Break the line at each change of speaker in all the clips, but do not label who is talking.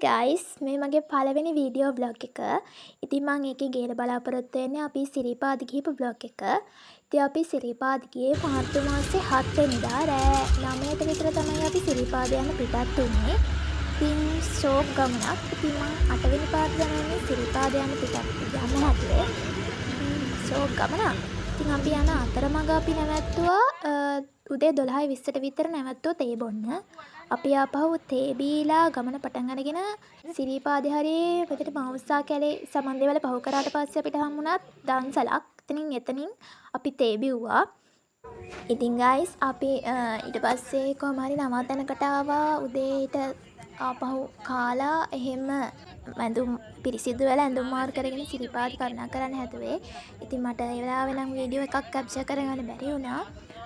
guys, මේ මගේ පළවෙනි වීඩියෝ බ්ලොග් එක. ඉතින් මම ඒකේ ගේන බලාපොරොත්තු වෙන්නේ අපි සිරිපාද ගිහපු බ්ලොග් එක. ඉතින් අපි සිරිපාද ගියේ මාර්තු මාසේ 7 වෙනිදා රෑ 9ට විතර තමයි අපි සිරිපාද යන පිටත් වුනේ. ඉතින් ෂෝක් ගමනක්. ඉතින් මම 8 වෙනි පාර යනනේ සිරිපාද යන පිටත් යන්න හැදුවේ. ෂෝක් ගමනක්. ඉතින් අපි යන අතරමඟ අපි නැවැත්තුවා උදේ 12:20ට විතර නැවැත්තුවා තේ බොන්න. අපි ආපහු තේ බීලා ගමන පටන් අරගෙන සිරිපාදේ හරියේ මෙතන මවුස්සා කැලේ සමන්දේවල පහු කරාට පස්සේ අපිට හම්බුණා දන්සලක්. එතනින් අපි තේ බිව්වා. ඉතින් guys අපි ඊට පස්සේ කොහම හරි නවාතැනකට ආවා. උදේට ආපහු කාලා එහෙම ඇඳුම් පිරිසිදු වෙලා ඇඳුම් මාරු කරගෙන සිරිපාද කරුණා කරන්න හැදුවේ. ඉතින් මට ඒ වෙලාවේ නම් වීඩියෝ එකක් කැප්චර් කරගන්න බැරි වුණා.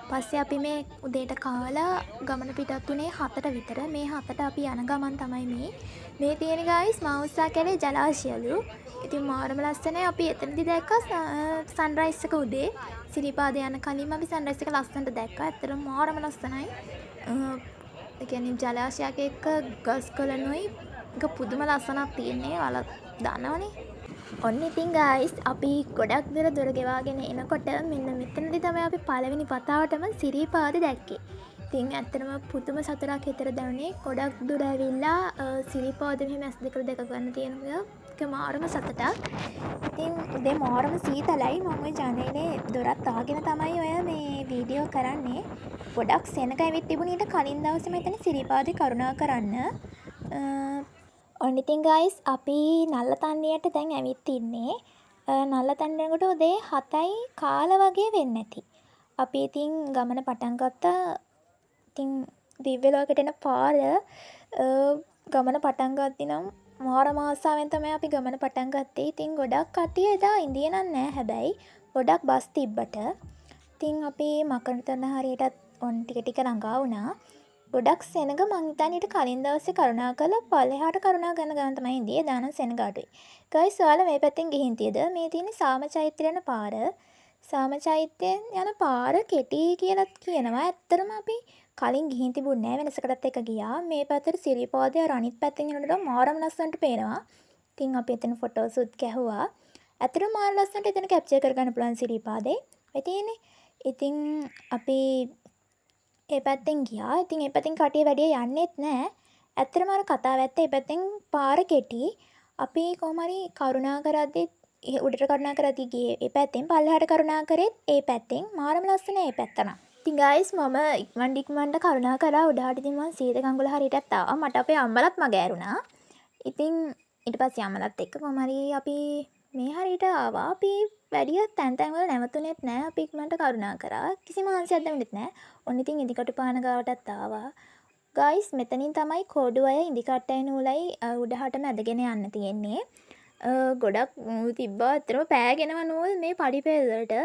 පස්සේ අපි මේ උදේට කාලා ගමන පිටත් උනේ 7ට විතර. මේ 7ට අපි යන ගමන් තමයි මේ තියෙන guys මවුස්සා කැලේ ජලාශයලු. ඉතින් මාරම ලස්සනයි. අපි එතනදී දැක්කා සන්රයිස් එක උදේ. සිරිපාද යන කලින්ම අපි සන්රයිස් එක ලස්සනට දැක්කා. ඇත්තටම මාරම ලස්සනයි. ඒ කියන්නේ ජලාශයක එක්ක ගස් කොළනුයි එක පුදුම ලස්සනක් තියෙන්නේ. ඔයාලා දන්නවනේ. ඔන්න ඉතින් guys අපි ගොඩක් දුර ගෙවාගෙන එනකොට මෙන්න මෙතනදී තමයි අපි පළවෙනි වතාවටම සිරිපාද දැක්කේ. ඉතින් ඇත්තටම පුදුම සතුටක් හිතට දැනුනේ. ගොඩක් දුර ඇවිල්ලා සිරිපාද මෙහෙම ඇස් දෙක ගන්න තියෙනවා. ඒක මාරම සතුටක්. ඉතින් උදේ මාරම සීතලයි. මම ওই ජනේලේ දොරත් ආගෙන තමයි ඔය මේ වීඩියෝ කරන්නේ. ගොඩක් සෙනග ඇවිත් තිබුණේ ඊට කලින් දවසේ මෙතන සිරිපාදේ කරුණා කරන්න. ඔන්න ඉතින් guys අපි නල්ලතන්නියට දැන් ඇවිත් ඉන්නේ. නල්ලතන්නියට උදේ 7යි කාලා වගේ වෙන්නේ නැති. අපි ඉතින් ගමන පටන් ගත්තා. ඉතින් දිව්‍ය ලෝකෙට එන පාර ගමන පටන් ගත්තී නම් මාරම ආසාවෙන් තමයි අපි ගමන පටන් ගත්තේ. ඉතින් ගොඩක් කට්ටිය එදා ඉන්දිය නෑ හැබැයි ගොඩක් බස් තිබ්බට. ඉතින් අපි මකරතන හරියටත් ඔන් ටික ළඟා වුණා. ගොඩක් සෙනග මං හිතන්නේ ඊට කලින් දවසේ කරුණා කළා පල්ලෙහාට කරුණා ගන්න ගමන් තමයි ඉන්දියේ දාන සෙනග අඩුයි. ගයිස් ඔයාලා මේ පැත්තෙන් ගිහින් තියද මේ තියෙන්නේ සාම චෛත්‍ය යන පාර. සාම චෛත්‍යයෙන් යන පාර කෙටි කියලාත් කියනවා. ඇත්තටම අපි කලින් ගිහින් තිබුණේ නෑ වෙනසකටත් එක ගියා. මේ පැත්තට සිරිපාදේ අර අනිත් පැත්තෙන් යනකොට මාරම ලස්සනට පේනවා. ඉතින් අපි එතන ෆොටෝ සුට් ගැහුවා. ඇත්තටම මාර ලස්සනට එතන කැප්චර් කරගන්න පුළුවන් සිරිපාදේ. ඒ තියෙන්නේ. ඉතින් අපි ඒ පැත්තෙන් ගියා. ඉතින් ඒ පැත්තෙන් කටිය වැඩි යන්නෙත් නෑ. ඇත්තටම අර කතාව ඇත්ත ඒ පැත්තෙන් පාර කෙටි. අපි කොහොම හරි කරුණා කරද්දි උඩට කරුණා කරද්දි ගියේ ඒ පැත්තෙන් පල්ලෙහාට කරුණා කරේත් ඒ පැත්තෙන් මාරම ලස්සන ඒ පැත්ත නම්. ඉතින් guys මම ඉක්මනට කරුණා කරා උඩහට. ඉතින් මම සීත ගඟුල හරියටත් ආවා. මට අපේ අම්මලත් මග ඇරුණා. ඉතින් ඊට පස්සේ අම්මලත් එක්ක කොහොම හරි අපි මේ හරියට ආවා. අපි වැඩිය තැන් වල නැවතුනේත් නෑ. අපි ඉක්මනට කරුණා කරා. කිසිම හංසයක් දැමුනෙත් නෑ. ඔන්න ඉතින් ඉදිකටු පාන ගාවටත් ආවා. ගයිස් මෙතනින් තමයි කෝඩු අය ඉදිකට්ටයි නූලයි උඩහටම ඇදගෙන යන්න තියෙන්නේ. ගොඩක් නූල් තිබ්බා. අතරම පෑගෙනව නූල් මේ පඩිපෙළ වලට.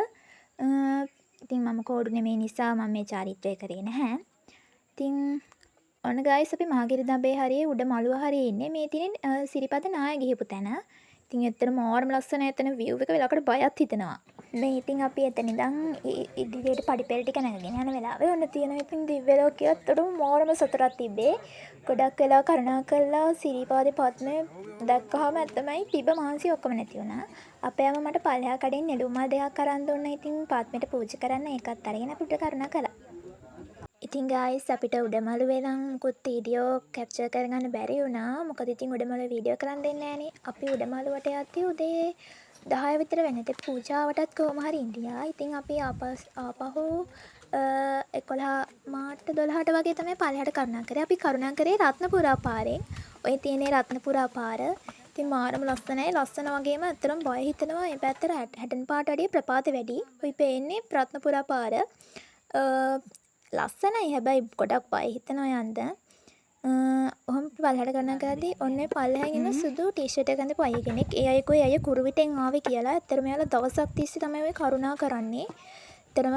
ඉතින් මම කෝඩු නෙමේ නිසා මම මේ චාරිත්‍රය කරේ නැහැ. ඉතින් ඔන්න ගයිස් අපි මහගිරි දඹේ හරියේ උඩ මළුව හරියේ ඉන්නේ. මේ තියෙන්නේ සිරිපද නාය ගිහපු තැන. ඉතින් එතන මාරම ලස්සන එතන view එක වෙලාවකට බයත් හිතෙනවා. මේ ඉතින් අපි එතන ඉඳන් ඉදිරියට පඩිපෙළ ටික නැගගෙන යන වෙලාවේ ඔන්න තියෙනවා. ඉතින් දිව්‍ය ලෝකයේත් උඩ මාරම සතුටක් තිබ්බේ. ගොඩක් වෙලා කරුණා කළා සිරිපාදේ පත්මේ දැක්කහම ඇත්තමයි තිබ්බ මහන්සිය ඔක්කොම නැති වුණා. අපේ අම්මා මට පල්ලෙහා කඩෙන් නෙළුම් මල් දෙකක් අරන් දුන්නා. ඉතින් පත්මේට පූජා කරන්න ඒකත් අරගෙන අපිට කරුණා කළා. ඉතින් guys අපිට උඩමළුවේ නම් මුකුත් වීඩියෝ කැප්චර් කරගන්න බැරි වුණා. මොකද ඉතින් උඩමළුවේ වීඩියෝ කරන්න දෙන්නේ නැහනේ. අපි උඩමළුවට යද්දී උදේ 10 විතර වෙනට පූජාවටත් කොහොම හරි ඉන්දියා. ඉතින් අපි ආපහු 11 මාට 12ට වගේ තමයි පල්ලෙහාට කරුණා කරේ. අපි කරුණා කරේ රත්නපුරා පාරෙන්. ඔය තියෙන්නේ රත්නපුරා පාර. ඉතින් මාරම ලස්සනයි. ලස්සන වගේම අතරම බය හිතෙනවා. මේ පැත්තට හැටන් පාට වැඩි ප්‍රපාත වැඩි. ඔයි පේන්නේ රත්නපුරා පාර. ලස්සනයි හැබැයි ගොඩක් බය හිතෙනවා යන්න. ඔහොම පල්ලෙහාට කරුණා කරද්දී ඔන්න පල්ලෙහාගෙන ඉන්න සුදු ටී-ෂර්ට් එක අඳපු අය කෙනෙක්. ඒ අයකෝ අය කුරුවිටෙන් ආවේ කියලා. ඇත්තටම එයාලා දවසක් තිස්සේ තමයි ඔය කරුණා කරන්නේ. ඇත්තටම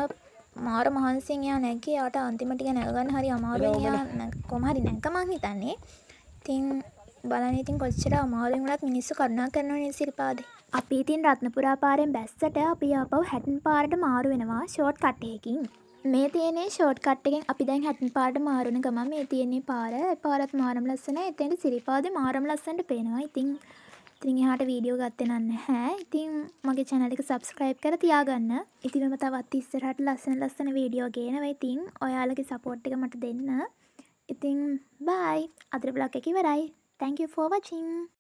මාර මහන්සියෙන් එයා නැග්ගේ. යාට අන්තිමට ටික නැග ගන්න හරි අමාරුවෙන් එයා කොහොම හරි නැග්ග මං හිතන්නේ. ඉතින් බලන්න ඉතින් කොච්චර අමාරුවෙන් වුණත් මිනිස්සු කරුණා කරනවනේ සිරිපාදේ. අපි ඉතින් රත්නපුරා පාරෙන් බැස්සට අපි ආපහු හැටන් පාරට මාරු වෙනවා ෂෝට් කට් එකකින්. මේ තියෙන්නේ ෂෝට් කට් එකෙන් අපි දැන් හැටන් පාරට මාරුන ගමන් මේ තියෙන්නේ පාර. පාරත් මාරම ලස්සනයි. එතෙන්ට සිරිපාදේ මාරම ලස්සනට පේනවා. ඉතින් එහාට වීඩියෝ ගත්තේ නැහැ. ඉතින් මගේ channel එක subscribe කරලා තියාගන්න. ඉතින් මම තවත් ඉස්සරහට ලස්සන වීඩියෝ ගේනවා. ඉතින් ඔයාලගේ support එක මට දෙන්න. ඉතින් bye. අදට vlog එක ඉවරයි. Thank you for watching.